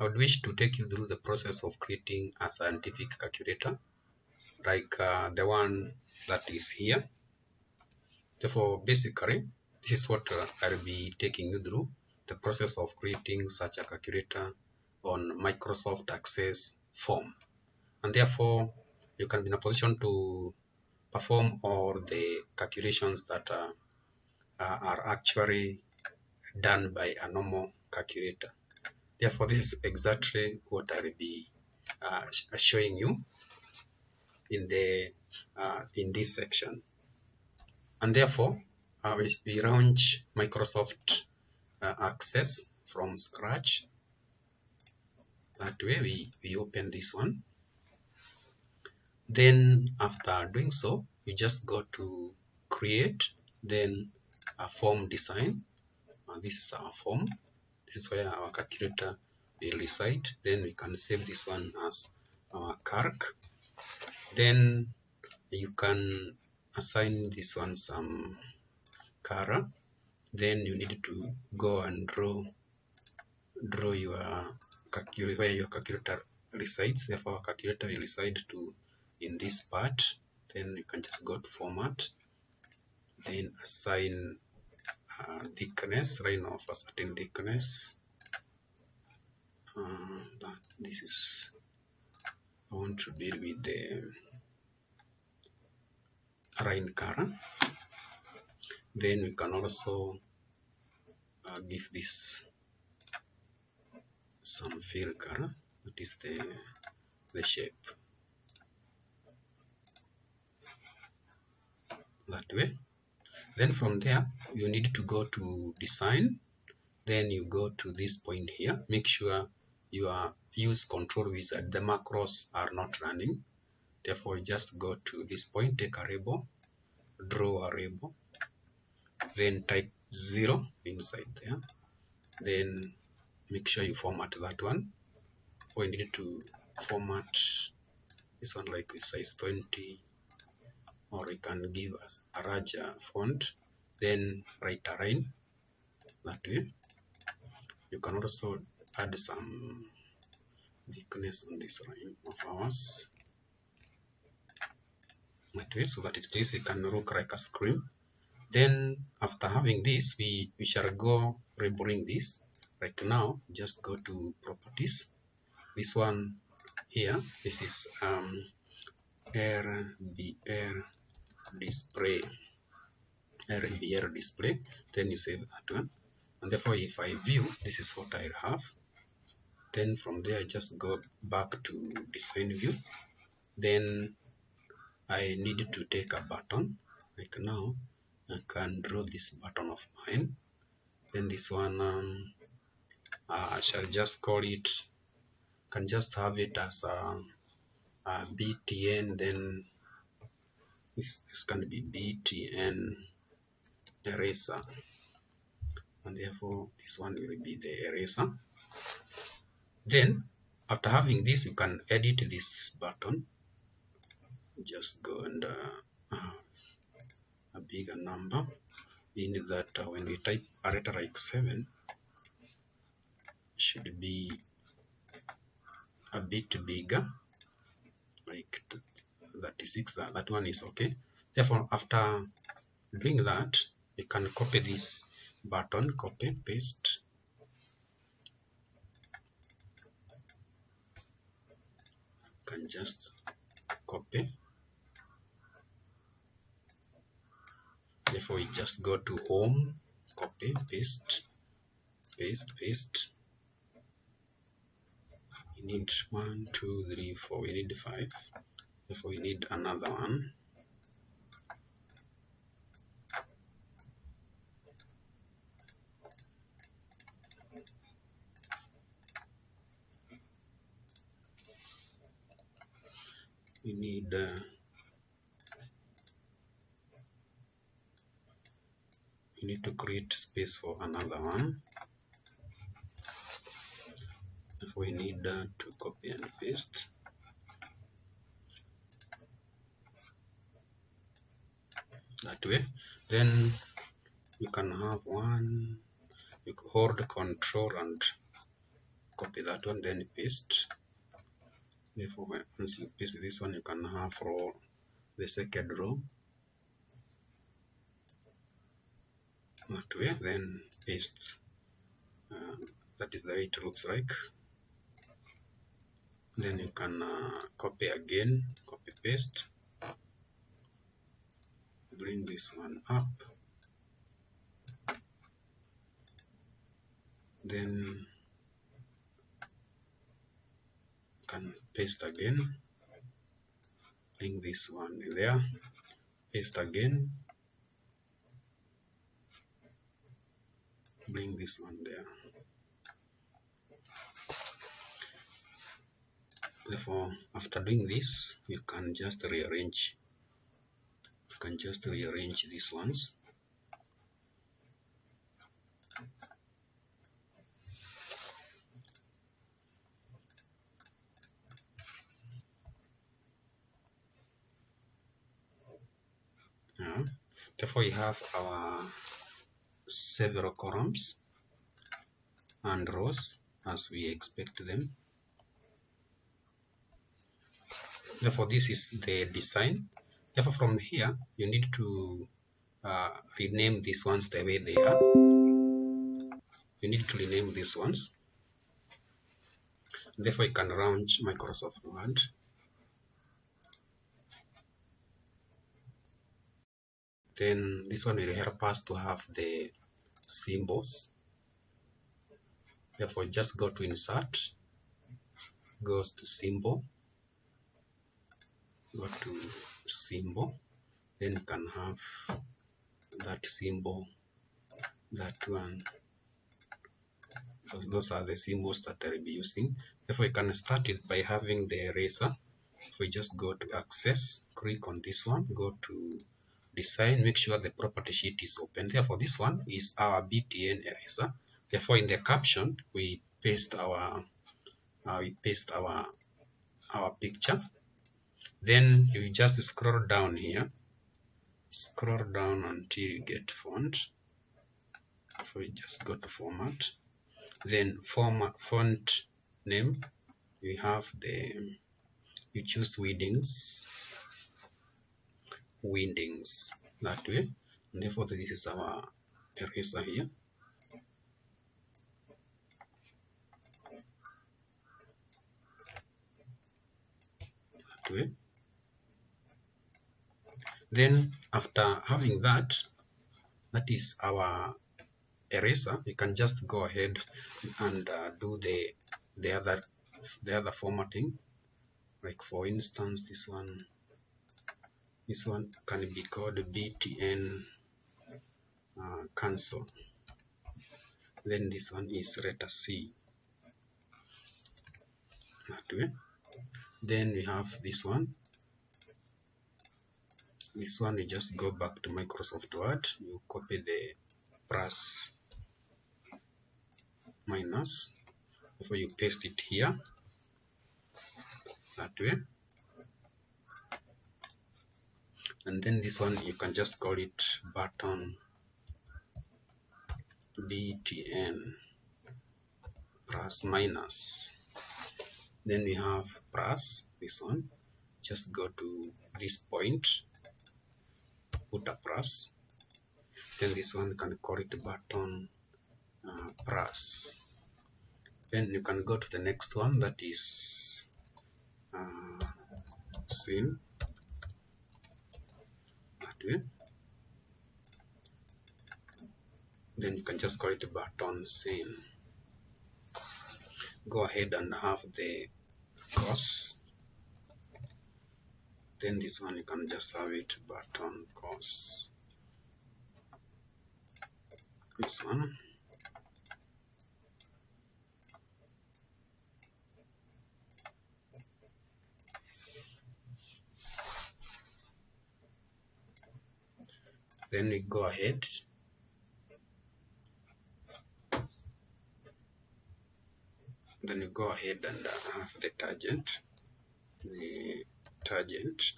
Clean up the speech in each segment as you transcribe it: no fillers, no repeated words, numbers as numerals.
I would wish to take you through the process of creating a scientific calculator like the one that is here. Therefore, basically, this is what I'll be taking you through, the process of creating such a calculator on Microsoft Access form. And therefore, you can be in a position to perform all the calculations that are actually done by a normal calculator. Therefore, this is exactly what I will be showing you in this section. And therefore, we launch Microsoft Access from scratch. That way, we open this one. Then, after doing so, you just go to create, then a form design. This is our form. This is where our calculator will reside. Then we can save this one as our calc. Then you can assign this one some color. Then you need to go and draw your calculator, where your calculator resides. Therefore, our calculator will reside in this part. Then you can just go to format, then assign thickness, line of a certain thickness. This is, I want to deal with the line color. Then we can also give this some fill color, that is the shape. That way. Then from there, you need to go to design. Then you go to this point here. Make sure you use control wizard. The macros are not running. Therefore, just go to this point, take a label, draw a label, then type 0 inside there. Then make sure you format that one. We need to format this one like with size 20, or you can give us a larger font. Then write a line that way. You can also add some thickness on this line of ours that way, so that it can look like a screen. Then after having this, we shall go labeling this. Like now, just go to properties. This one here, this is RBR display. RBR display. Then you save that one. And therefore, if I view, this is what I have. Then from there, I just go back to design view. Then I need to take a button. Like now, I can draw this button of mine. Then this one, I shall just call it, can just have it as a BTN. Then this can be BTN eraser. And therefore, this one will be the eraser. Then, after having this, you can edit this button. Just go and a bigger number. In that, when we type a letter like 7, should be a bit bigger, like 36. That one is okay. Therefore, after doing that, you can copy this button, copy, paste. You can just copy. Therefore, we just go to home, copy, paste, paste, paste. We need 1, 2, 3, 4. We need 5. Therefore, we need another one. We need to create space for another one. If we need to copy and paste. That way, then you can have one. You can hold control and copy that one, then paste. Therefore, once you paste this one, you can have row, the second row that way, then paste. That is the way it looks like. Then you can copy again, copy paste, bring this one up, then you can paste again, bring this one there, paste again, bring this one there. Therefore, after doing this, you can just rearrange. You can just rearrange these ones. Yeah. Therefore, we have our several columns and rows as we expect them. Therefore, this is the design. Therefore, from here, you need to rename these ones the way they are. You need to rename these ones. Therefore, you can launch Microsoft Word. Then this one will help us to have the symbols. Therefore, just go to Insert, goes to Symbol, go to Symbol. Then you can have that symbol, that one. Those are the symbols that I'll be using. Therefore, you can start it by having the eraser. If we just go to Access, click on this one, go to Design, make sure the property sheet is open. Therefore, this one is our BTN eraser. Therefore, in the caption, we paste our picture. Then you just scroll down here, scroll down until you get font. So we just go to Format. Then format font name, we have you choose Windings that way, and therefore this is our eraser here. That way. Then after having that is our eraser, you can just go ahead and do the other formatting. Like for instance, this one can be called BTN cancel. Then this one is letter C. That way. Then we have this one. This one, you just go back to Microsoft Word. You copy the plus minus. Before you paste it here. That way. And then this one, you can just call it button BTN plus minus. Then we have plus, this one. Just go to this point, put a plus. Then this one, can call it button plus. Then you can go to the next one, that is scene. That way. Then you can just call it button scene. Go ahead and have the course. Then this one, you can just have it button course. This one. Then we go ahead. Then you go ahead and have the tangent. The tangent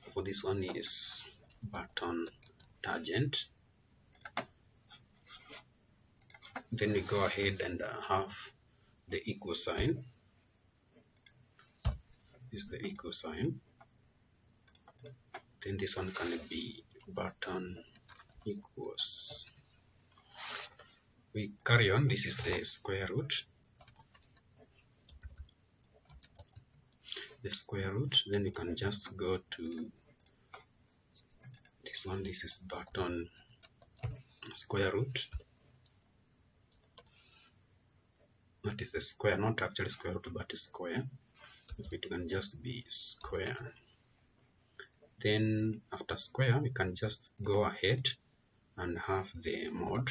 for this one is button tangent. Then we go ahead and have the equal sign. This is the equal sign. Then this one can be button equals. We carry on. This is the square root. The square root. Then you can just go to this one. This is button square root. That is the square, not actually square root, but square. If it can just be square. Then after square, we can just go ahead and have the mod.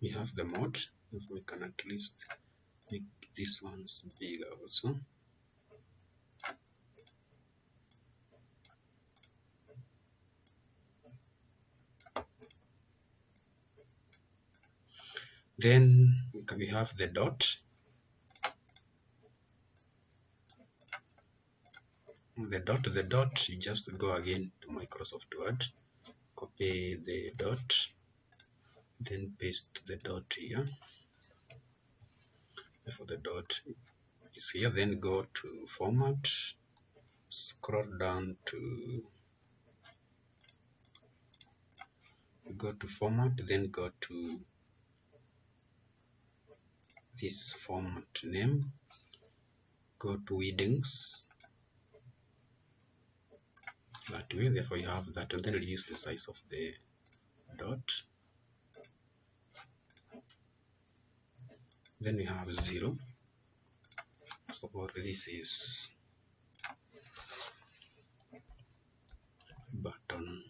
We have the mod. If we can at least make these ones bigger also. Then we have the dot. The dot, you just go again to Microsoft Word, copy the dot, then paste the dot here. For the dot is here, then go to format, scroll down to format, then go to this format name, go to weddings, that way. Therefore you have that, and then reduce the size of the dot. Then we have 0. Suppose this is button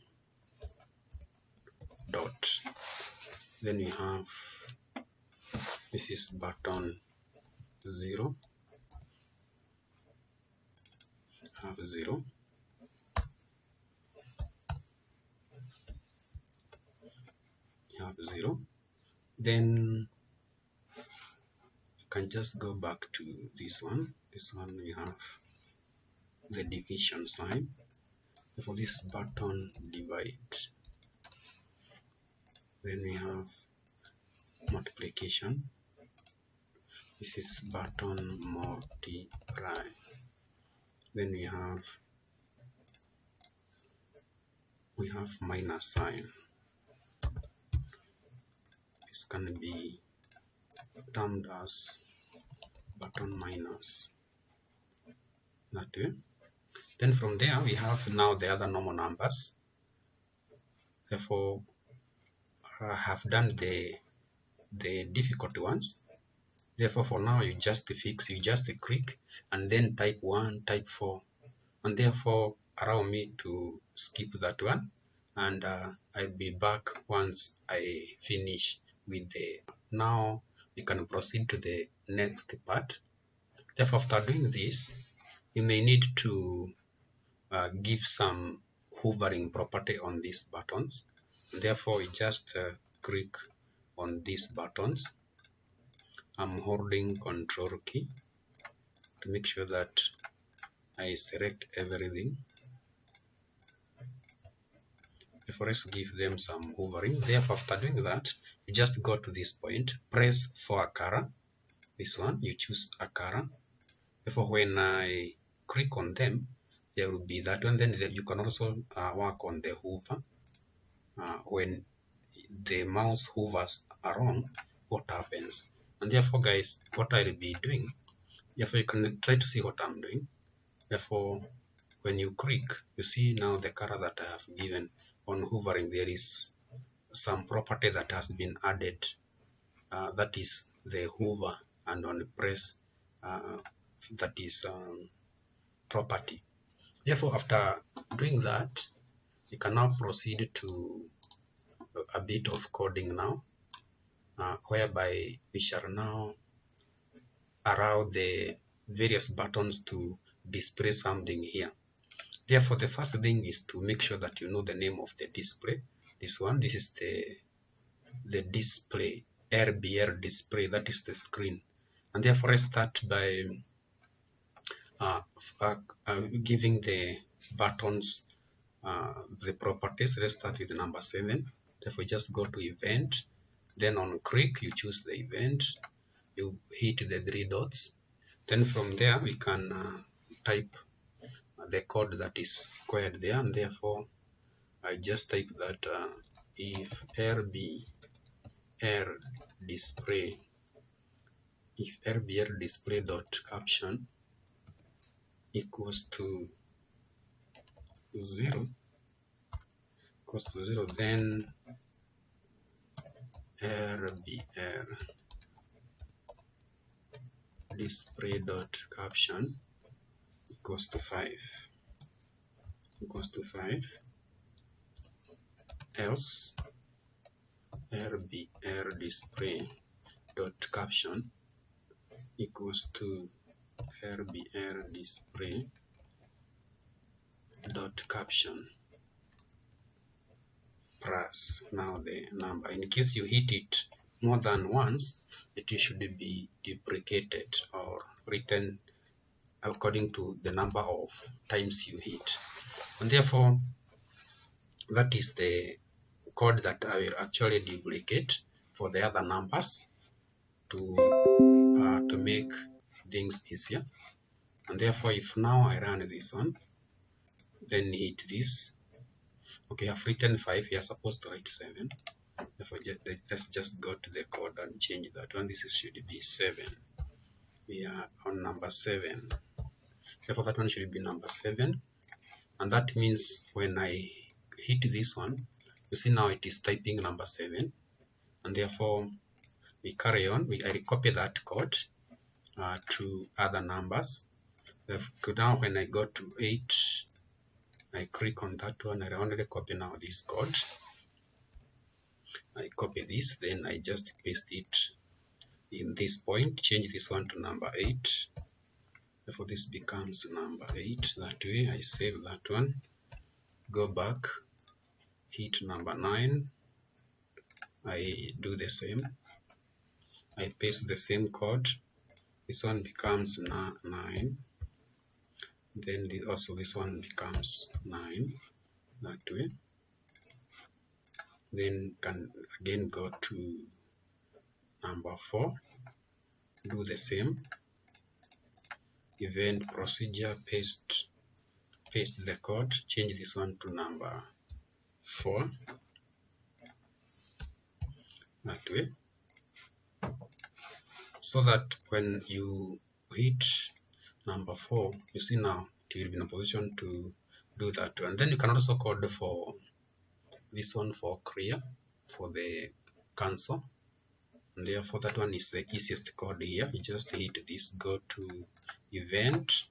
dot. Then we have this is button 0. Have 0. You have 0. Then you can just go back to this one. This one we have the division sign. For this button divide. Then we have multiplication. This is button multiply. Then we have minus sign. This can be termed as button minus. That way. Then from there we have now the other normal numbers. Therefore, I have done the difficult ones. Therefore, for now you just click and then type 1, type 4, and therefore allow me to skip that one, and I'll be back once I finish with the. Now you can proceed to the next part. Therefore, after doing this, you may need to give some hovering property on these buttons. Therefore, you just click on these buttons. I'm holding Control key to make sure that I select everything. Therefore, let's give them some hovering. Therefore, after doing that, you just go to this point, press for a color. This one, you choose a color. Therefore, when I click on them, there will be that one. Then you can also work on the hover. When the mouse hovers around, what happens? And therefore, guys, what I'll be doing, therefore you can try to see what I'm doing. Therefore, when you click, you see now the color that I have given. On hovering, there is some property that has been added. That is the hover, and on press, that is property. Therefore, after doing that, you can now proceed to a bit of coding now, whereby we shall now allow the various buttons to display something here. Therefore, the first thing is to make sure that you know the name of the display. This is the display, RBR display, that is the screen. And therefore, I start by giving the buttons the properties. Let's start with number 7. Therefore, just go to event, then on click, you choose the event, you hit the 3 dots. Then from there, we can type the code that is required there, and therefore, I just type that if RBR display, if RBR display dot caption equals to 0, then RBR display dot caption equals to 5, else RBR display dot caption equals to RBR display dot caption plus now the number. In case you hit it more than once, it should be duplicated or written according to the number of times you hit. And therefore, that is the code that I will actually duplicate for the other numbers to make things easier. And therefore, if now I run this one, then hit this. Okay, I've written 5. You're supposed to write 7. Therefore, let's just go to the code and change that one. This should be 7. We are on number 7. Therefore, that one should be number 7. And that means when I hit this one, you see now it is typing number 7. And therefore, we carry on. I recopy that code to other numbers. Now, when I go to 8, I click on that one. I only copy now this code. I copy this, then I just paste it in this point, change this one to number 8. Therefore, this becomes number 8. That way, I save that one, go back, hit number 9. I do the same. I paste the same code. This one becomes 9. Then also this one becomes 9. That way. Then can again go to number 4. Do the same. Event procedure, paste the code, change this one to number 4. That way. So that when you hit number 4, you see now it will be in a position to do that one. Then you can also code for this one for clear, for the cancel. And therefore, that one is the easiest code here. You just hit this, go to event,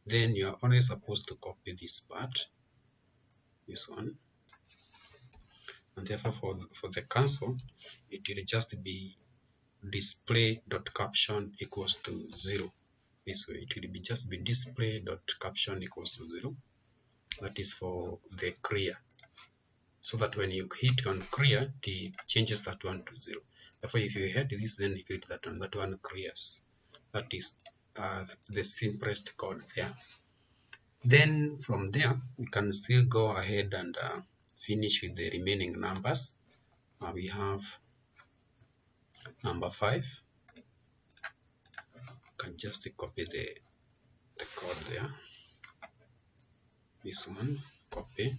then you are only supposed to copy this part, this one. And therefore, for the cancel, it will just be display.caption equals to 0. This way, it will just be display.caption equals to 0. That is for the clear. So that when you hit on clear, it changes that one to 0. Therefore, if you hit this, then you hit that one clears. That is the simplest code there. Then from there, we can still go ahead and finish with the remaining numbers. We have number 5. Can just copy the code there. This one, copy,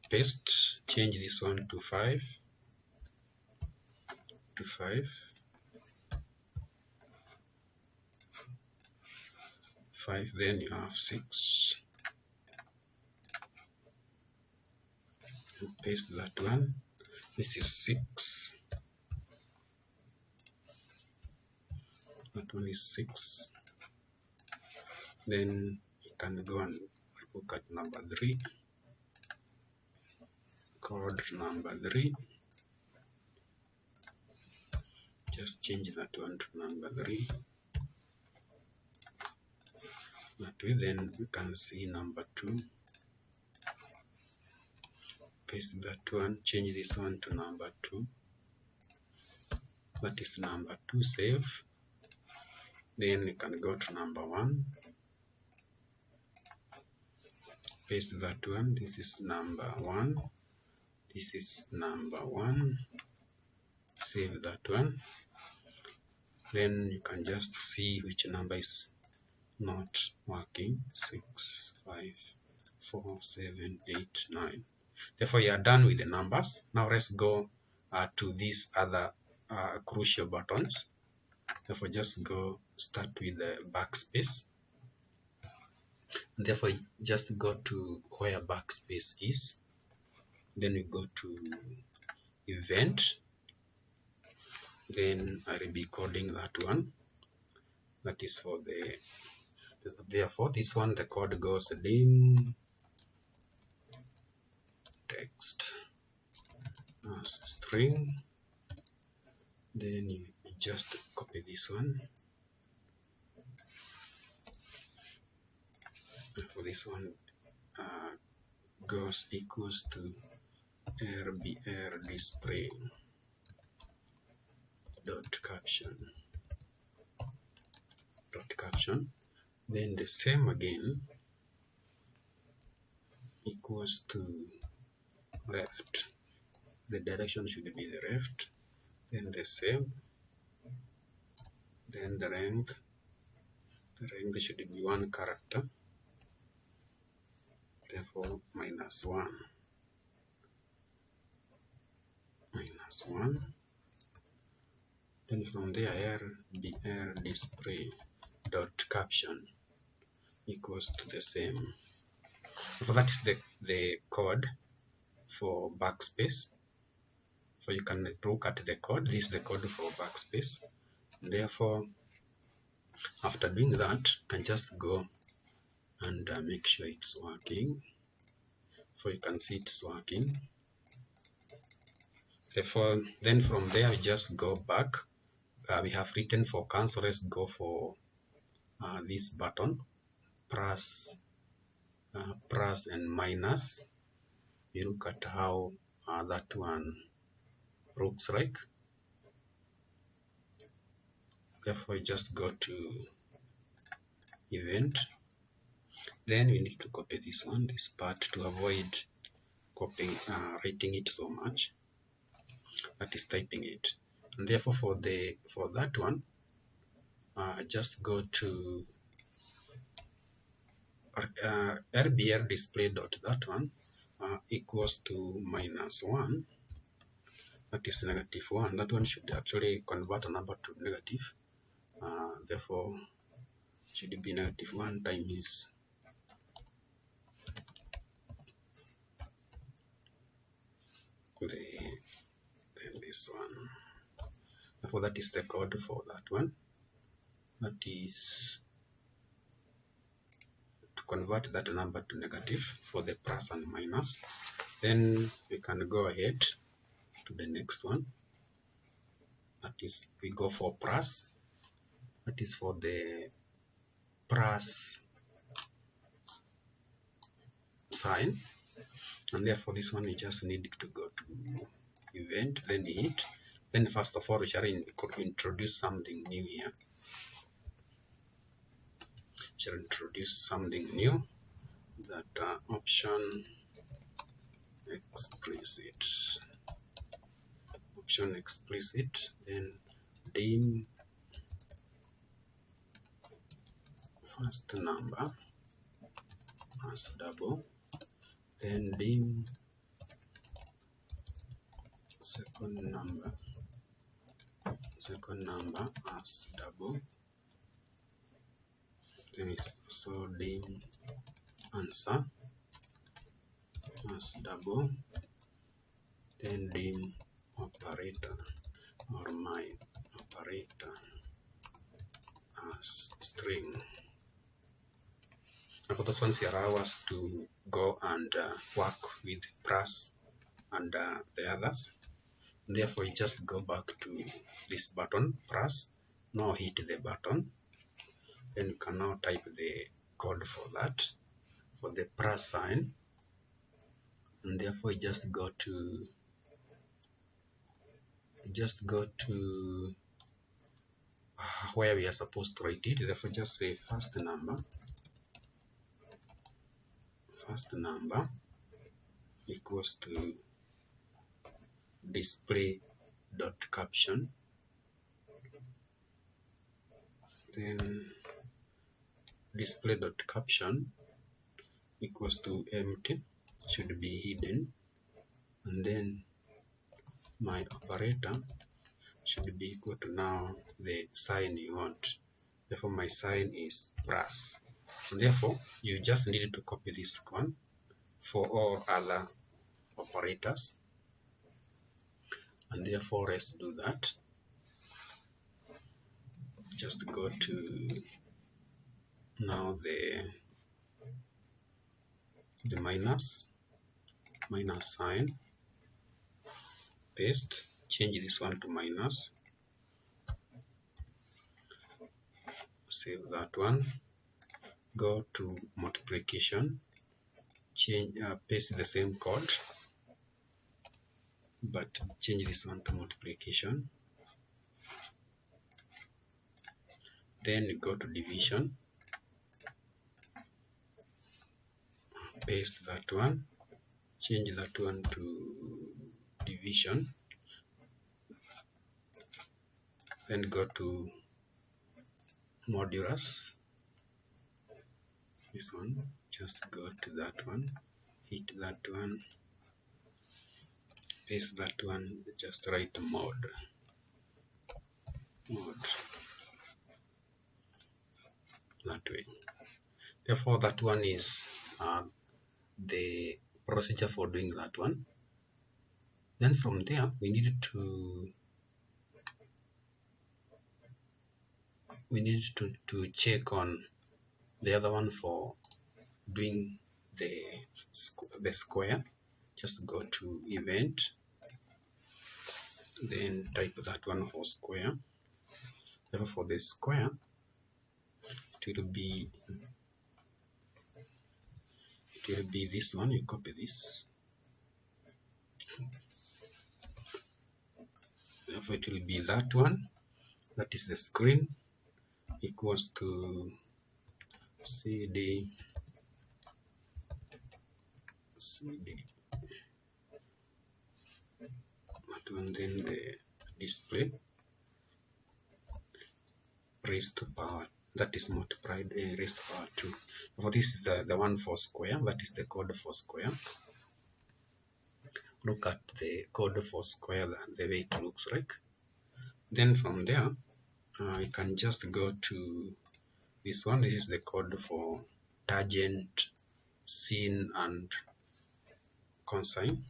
paste, change this one to 5. To 5. 5, then you have 6. And paste that one. This is 6. That one is 6. Then you can go and look at number 3. Code number 3. Just change that one to number 3. with, then we can see number 2, paste that one, change this one to number 2, that is number 2, save. Then you can go to number 1, paste that one, this is number 1, this is number 1, save that one. Then you can just see which number is not working. 6, 5, 4, 7, 8, 9. Therefore you are done with the numbers. Now let's go to these other crucial buttons. Therefore just go start with the backspace. And therefore just go to where backspace is. Then we go to event. Then I will be coding that one. That is for the, therefore this one, the code goes dim text as string. Then you just copy this one. For this one goes equals to rbr display dot caption. Then the same again equals to left. The direction should be the left. Then the same. Then the length. The length should be 1 character. Therefore -1. -1. Then from there rbr display dot caption equals to the same. So that is the code for backspace. So you can look at the code. This is the code for backspace. Therefore, after doing that, you can just go and make sure it's working. So you can see it's working. Therefore, then from there, we just go back. We have written for cancel. Let's go for this button, plus and minus. You look at how that one looks like. Therefore, you just go to event. Then we need to copy this one, this part, to avoid copying, writing it so much. That is typing it. And therefore, for that one, just go to rbr display dot that one equals to -1. That is -1. That one should actually convert a number to negative. Therefore, should be -1 times this one. Therefore, that is the code for that one. That is to convert that number to negative for the plus and minus. Then we can go ahead to the next one. That is, we go for plus. That is for the plus sign. And therefore, this one you just need to go to event, then hit. Then first of all, we shall introduce something new here. Shall introduce something new, that option explicit. Option explicit. Then dim first number as double. Then dim second number as double. Then it's also dim answer as double. Then dim operator or my operator as string. And for those ones, allow us to go and work with plus and the others. Therefore, you just go back to this button, plus. Now hit the button. Then you can now type the code for that, for the plus sign, and therefore just go to where we are supposed to write it. Therefore just say first number equals to display dot caption, then display dot caption equals to empty, should be hidden, and then my operator should be equal to now the sign you want. Therefore my sign is plus, and therefore you just need to copy this one for all other operators, and therefore let's do that. Just go to now the minus sign, paste, change this one to minus, save that one, go to multiplication, change paste the same code, but change this one to multiplication, then go to division, paste that one, change that one to division, then go to modulus, this one, just go to that one, hit that one, paste that one, just write mod, that way. Therefore that one is the procedure for doing that one. Then from there we need to check on the other one for doing the square. Just go to event, then type that one for square. Therefore for the square it will be this one. You copy this, therefore it will be that one, that is the screen, equals to cd that one, then the display raised to power, that is multiplied raised to power 2. For this is the one for square, that is the code for square. Look at the code for square, the way it looks like. Then from there you can just go to this one. This is the code for tangent, sin, and cosine.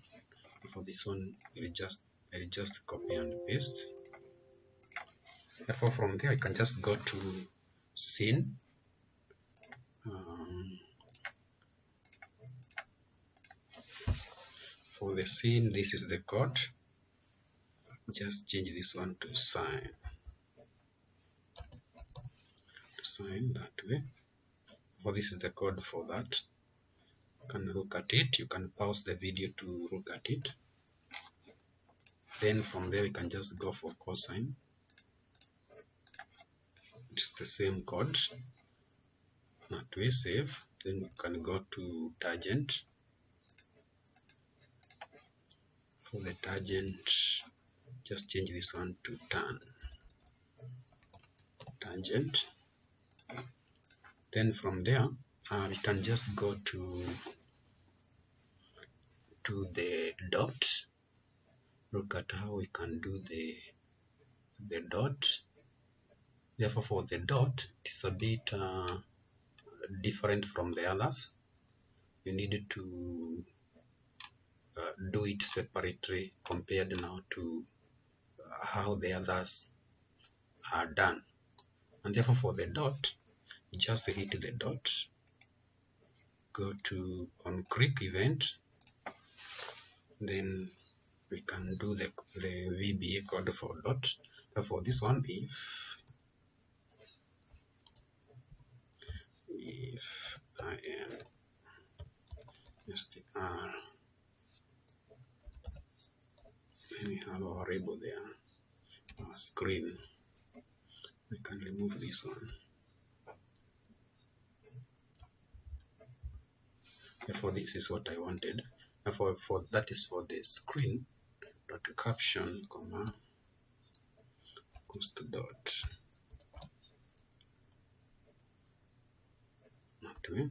For this one I just copy and paste. Therefore from there I can just go to sin, for the sin this is the code, just change this one to sine that way. For this is the code for that. You can look at it, you can pause the video to look at it. Then from there you can just go for cosine, it's the same code, that way, save. Then you can go to tangent. For the tangent just change this one to tangent. Then from there we can just go to the dot. Look at how we can do the dot. Therefore for the dot it is a bit different from the others. You need to do it separately compared now to how the others are done. And therefore for the dot, just hit the dot, go to on click event, then we can do the VBA code for dot. For this one, if str. Then we have our variable there, our screen. I can remove this one. Therefore, this is what I wanted. Therefore, that is for the screen dot caption, comma, equals to dot. That way,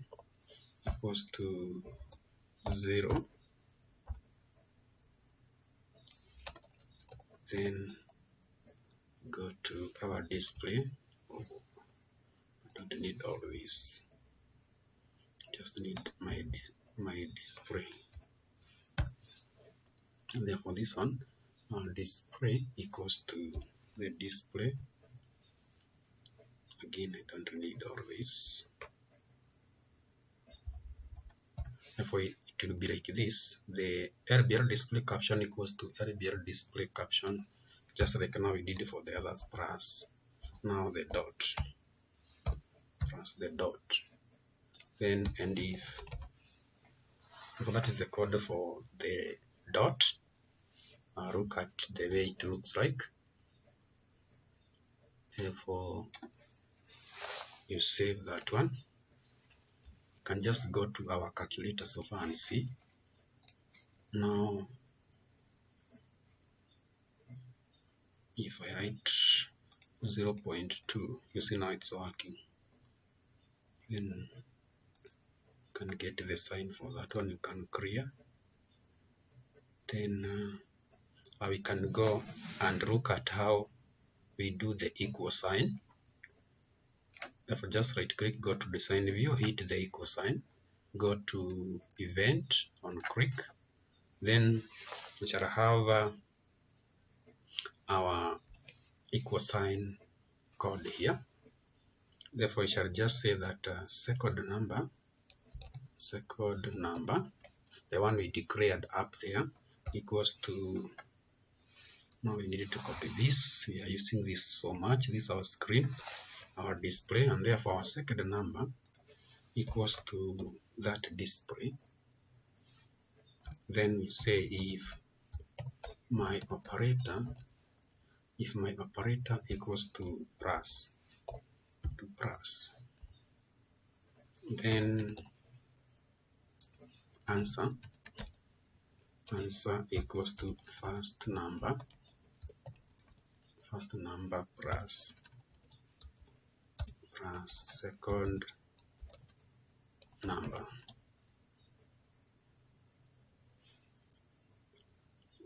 equals to 0. Then go to our display. Oh, I don't need all this. Just need my display. And therefore, this one, our display equals to the display. Again, I don't need all this. Therefore, it will be like this. The LBL display caption equals to LBL display caption, just like now we did for the others, plus now the dot, plus the dot. Then and if, so that is the code for the dot. Look at the way it looks like. Therefore, you save that one. You can just go to our calculator so far and see. Now, if I write 0.2, you see now it's working. Then you can get the sign for that one. You can clear. Then we can go and look at how we do the equal sign. Therefore, just right click, go to design view, hit the equal sign, go to event on click. Then we shall have our equal sign code here. Therefore, we shall just say that second number, the one we declared up there, equals to, now we need to copy this. We are using this so much. This is our screen, our display, and therefore our second number equals to that display. Then we say if my operator equals to plus, then answer equals to first number plus second number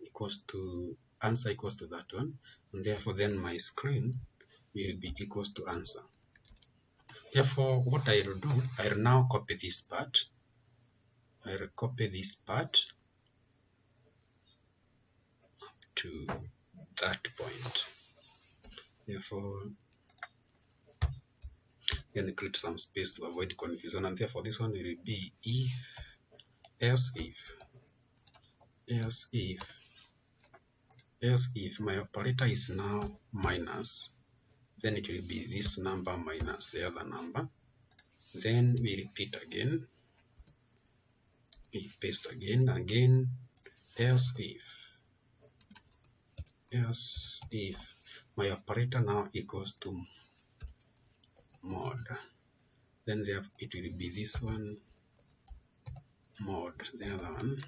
equals to answer equals to that one, and therefore then my screen will be equals to answer. Therefore, what I will do, I will now copy this part. I will copy this part up to that point. Therefore, then create some space to avoid confusion, and therefore this one will be else if my operator is now minus, then it will be this number minus the other number. Then we repeat again, we paste again, else if my operator now equals to mod, then it will be this one mod, the other one.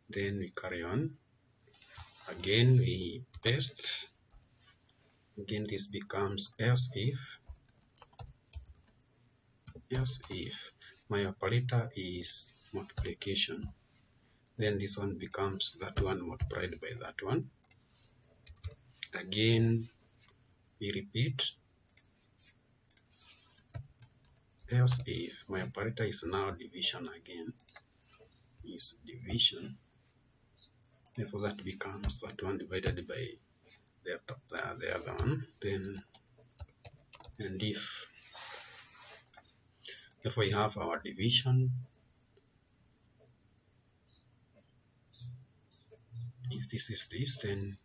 Then we carry on. Again we paste. Again this becomes else if my operator is multiplication, then this one becomes that one multiplied by that one. Again we repeat, else if my operator is now division, again is division, therefore that becomes that one divided by the other one. Then and if, therefore we have our division. If this is this, then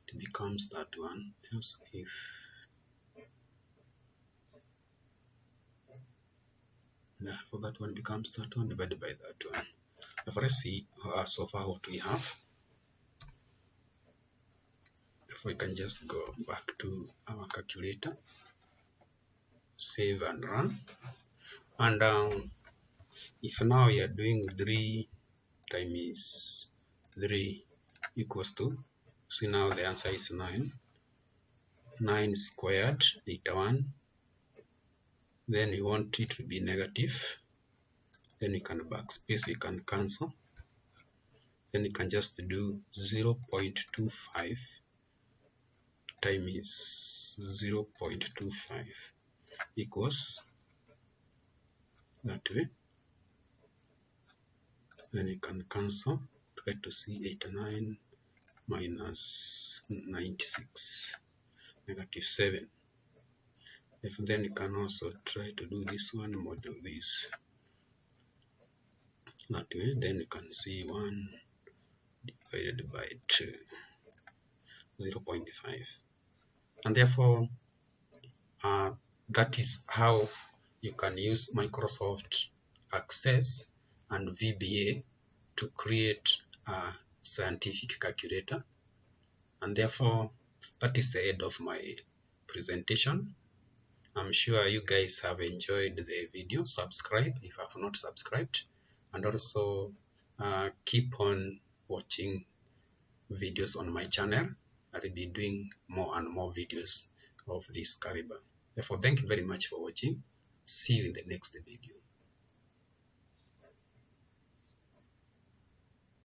it becomes that one, else if Therefore, that one becomes that one divided by that one. Therefore, let's see so far what we have. If we can just go back to our calculator, save and run. And if now we are doing 3 times 3 equals to, see now the answer is 9. 9 squared, 81. Then we want it to be negative. Then we can backspace, we can cancel. Then we can just do 0.25 times 0.25 equals that way. Then you can cancel, try to see 89 minus 96, negative 7. If then you can also try to do this one, module this that way. Then you can see 1 divided by 2, 0.5. And therefore, that is how you can use Microsoft Access and VBA to create a scientific calculator. And therefore, that is the end of my presentation. I'm sure you guys have enjoyed the video. Subscribe if you have not subscribed, and also keep on watching videos on my channel. I will be doing more and more videos of this caliber. Therefore, thank you very much for watching. See you in the next video.